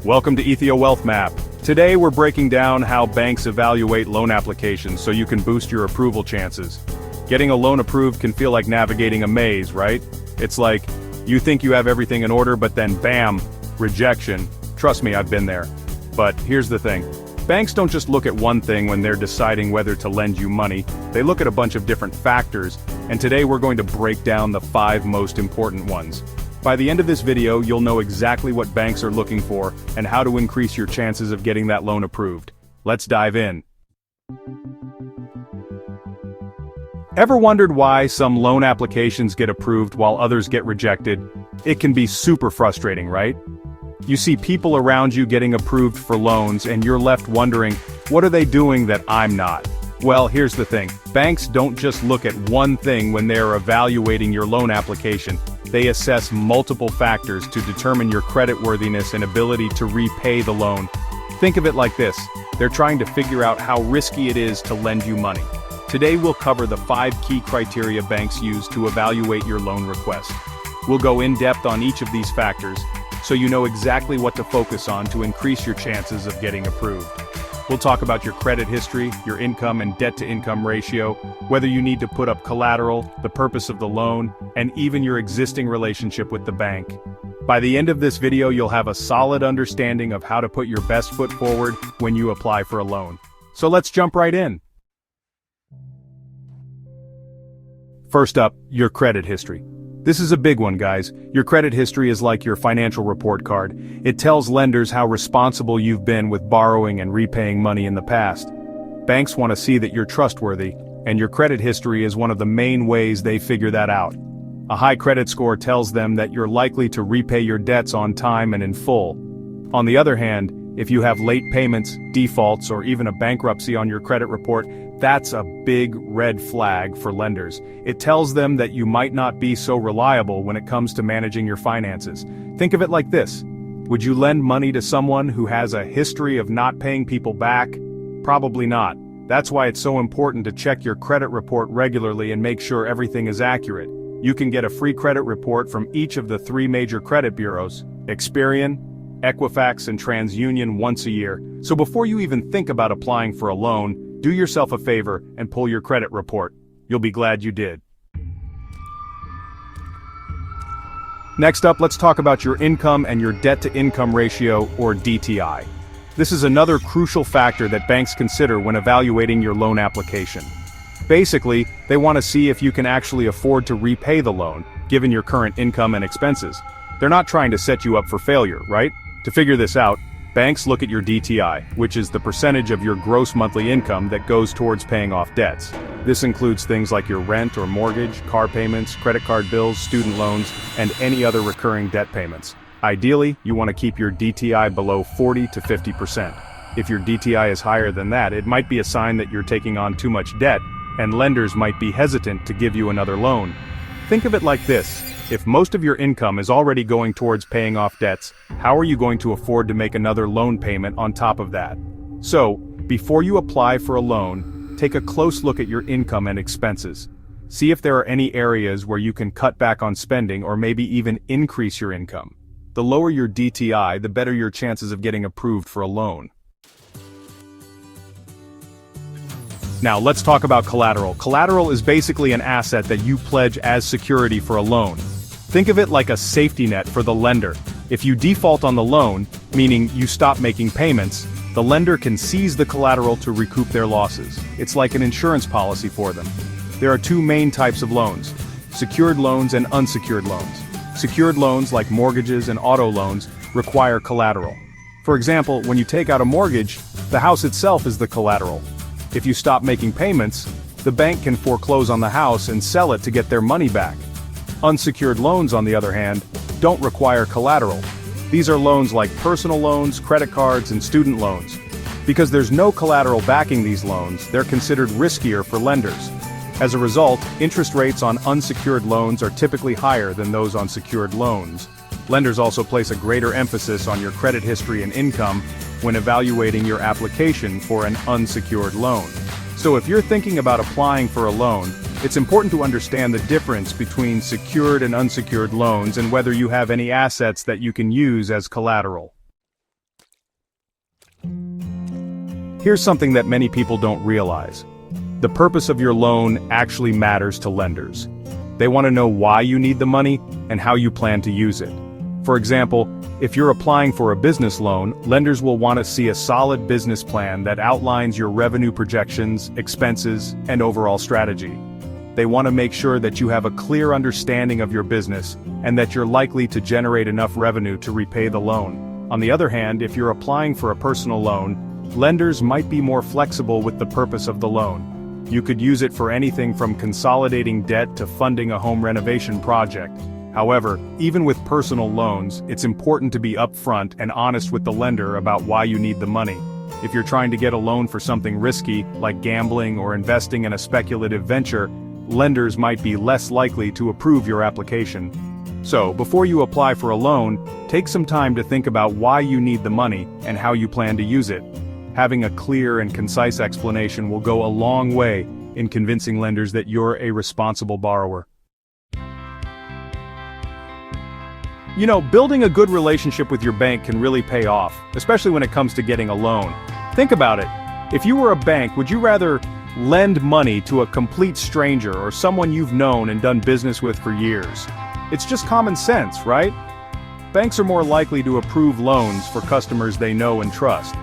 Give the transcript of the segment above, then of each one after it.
Welcome to Ethio-Wealth Map. Today we're breaking down how banks evaluate loan applications so you can boost your approval chances. Getting a loan approved can feel like navigating a maze, right? It's like, you think you have everything in order, but then bam, rejection. Trust me, I've been there. But here's the thing. Banks don't just look at one thing when they're deciding whether to lend you money. They look at a bunch of different factors, and today we're going to break down the 5 most important ones. By the end of this video, you'll know exactly what banks are looking for and how to increase your chances of getting that loan approved. Let's dive in. Ever wondered why some loan applications get approved while others get rejected? It can be super frustrating, right? You see people around you getting approved for loans and you're left wondering, what are they doing that I'm not? Well, here's the thing. Banks don't just look at one thing when they're evaluating your loan application. They assess multiple factors to determine your creditworthiness and ability to repay the loan. Think of it like this. They're trying to figure out how risky it is to lend you money. Today we'll cover the 5 key criteria banks use to evaluate your loan request. We'll go in depth on each of these factors, so you know exactly what to focus on to increase your chances of getting approved. We'll talk about your credit history, your income and debt-to-income ratio, whether you need to put up collateral, the purpose of the loan, and even your existing relationship with the bank. By the end of this video, you'll have a solid understanding of how to put your best foot forward when you apply for a loan. So let's jump right in. First up, your credit history. This is a big one, guys. Your credit history is like your financial report card. It tells lenders how responsible you've been with borrowing and repaying money in the past. Banks want to see that you're trustworthy, and your credit history is one of the main ways they figure that out. A high credit score tells them that you're likely to repay your debts on time and in full. On the other hand, if you have late payments, defaults, or even a bankruptcy on your credit report, that's a big red flag for lenders. It tells them that you might not be so reliable when it comes to managing your finances. Think of it like this. Would you lend money to someone who has a history of not paying people back? Probably not. That's why it's so important to check your credit report regularly and make sure everything is accurate. You can get a free credit report from each of the 3 major credit bureaus, Experian, Equifax, and TransUnion once a year. So before you even think about applying for a loan, do yourself a favor and pull your credit report. You'll be glad you did. Next up, let's talk about your income and your debt-to-income ratio, or DTI. This is another crucial factor that banks consider when evaluating your loan application. Basically, they want to see if you can actually afford to repay the loan, given your current income and expenses. They're not trying to set you up for failure, right? To figure this out, banks look at your DTI, which is the percentage of your gross monthly income that goes towards paying off debts. This includes things like your rent or mortgage, car payments, credit card bills, student loans, and any other recurring debt payments. Ideally, you want to keep your DTI below 40 to 50%. If your DTI is higher than that, it might be a sign that you're taking on too much debt, and lenders might be hesitant to give you another loan. Think of it like this. If most of your income is already going towards paying off debts, how are you going to afford to make another loan payment on top of that? So, before you apply for a loan, take a close look at your income and expenses. See if there are any areas where you can cut back on spending or maybe even increase your income. The lower your DTI, the better your chances of getting approved for a loan. Now let's talk about collateral. Collateral is basically an asset that you pledge as security for a loan. Think of it like a safety net for the lender. If you default on the loan, meaning you stop making payments, the lender can seize the collateral to recoup their losses. It's like an insurance policy for them. There are 2 main types of loans: secured loans and unsecured loans. Secured loans, like mortgages and auto loans, require collateral. For example, when you take out a mortgage, the house itself is the collateral. If you stop making payments, the bank can foreclose on the house and sell it to get their money back. Unsecured loans, on the other hand, don't require collateral. These are loans like personal loans, credit cards, and student loans. Because there's no collateral backing these loans, they're considered riskier for lenders. As a result, interest rates on unsecured loans are typically higher than those on secured loans. Lenders also place a greater emphasis on your credit history and income when evaluating your application for an unsecured loan. So if you're thinking about applying for a loan, it's important to understand the difference between secured and unsecured loans and whether you have any assets that you can use as collateral. Here's something that many people don't realize. The purpose of your loan actually matters to lenders. They want to know why you need the money and how you plan to use it. For example, if you're applying for a business loan, lenders will want to see a solid business plan that outlines your revenue projections, expenses, and overall strategy. They want to make sure that you have a clear understanding of your business and that you're likely to generate enough revenue to repay the loan. On the other hand, if you're applying for a personal loan, lenders might be more flexible with the purpose of the loan. You could use it for anything from consolidating debt to funding a home renovation project. However, even with personal loans, it's important to be upfront and honest with the lender about why you need the money. If you're trying to get a loan for something risky, like gambling or investing in a speculative venture, lenders might be less likely to approve your application. So, before you apply for a loan, take some time to think about why you need the money and how you plan to use it. Having a clear and concise explanation will go a long way in convincing lenders that you're a responsible borrower. You know, building a good relationship with your bank can really pay off, especially when it comes to getting a loan. Think about it. If you were a bank, would you rather lend money to a complete stranger or someone you've known and done business with for years? It's just common sense, right? Banks are more likely to approve loans for customers they know and trust.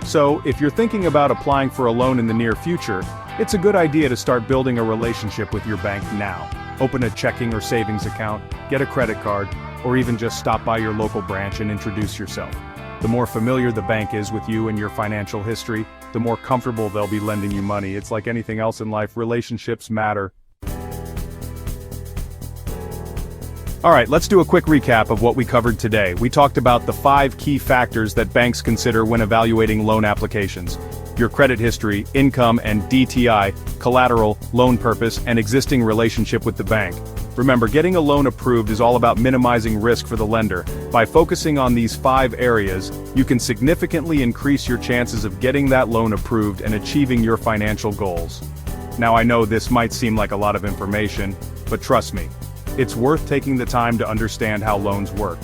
So, if you're thinking about applying for a loan in the near future, it's a good idea to start building a relationship with your bank now. Open a checking or savings account, get a credit card, or even just stop by your local branch and introduce yourself. The more familiar the bank is with you and your financial history, the more comfortable they'll be lending you money. It's like anything else in life, relationships matter. Alright, let's do a quick recap of what we covered today. We talked about the 5 key factors that banks consider when evaluating loan applications: your credit history, income and DTI, collateral, loan purpose, and existing relationship with the bank. Remember, getting a loan approved is all about minimizing risk for the lender. By focusing on these 5 areas, you can significantly increase your chances of getting that loan approved and achieving your financial goals. Now, I know this might seem like a lot of information, but trust me, it's worth taking the time to understand how loans work.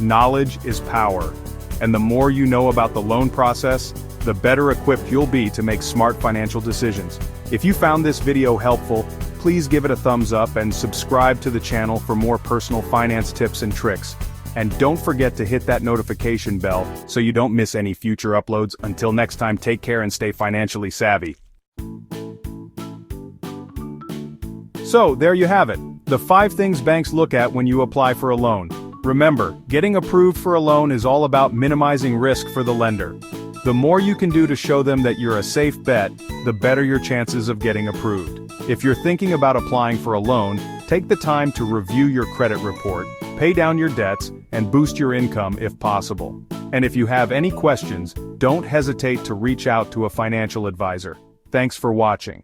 Knowledge is power, and the more you know about the loan process, the better equipped you'll be to make smart financial decisions. If you found this video helpful, please give it a thumbs up and subscribe to the channel for more personal finance tips and tricks. And don't forget to hit that notification bell so you don't miss any future uploads. Until next time, take care and stay financially savvy. So, there you have it. The 5 things banks look at when you apply for a loan. Remember, getting approved for a loan is all about minimizing risk for the lender. The more you can do to show them that you're a safe bet, the better your chances of getting approved. If you're thinking about applying for a loan, take the time to review your credit report, pay down your debts, and boost your income if possible. And if you have any questions, don't hesitate to reach out to a financial advisor. Thanks for watching.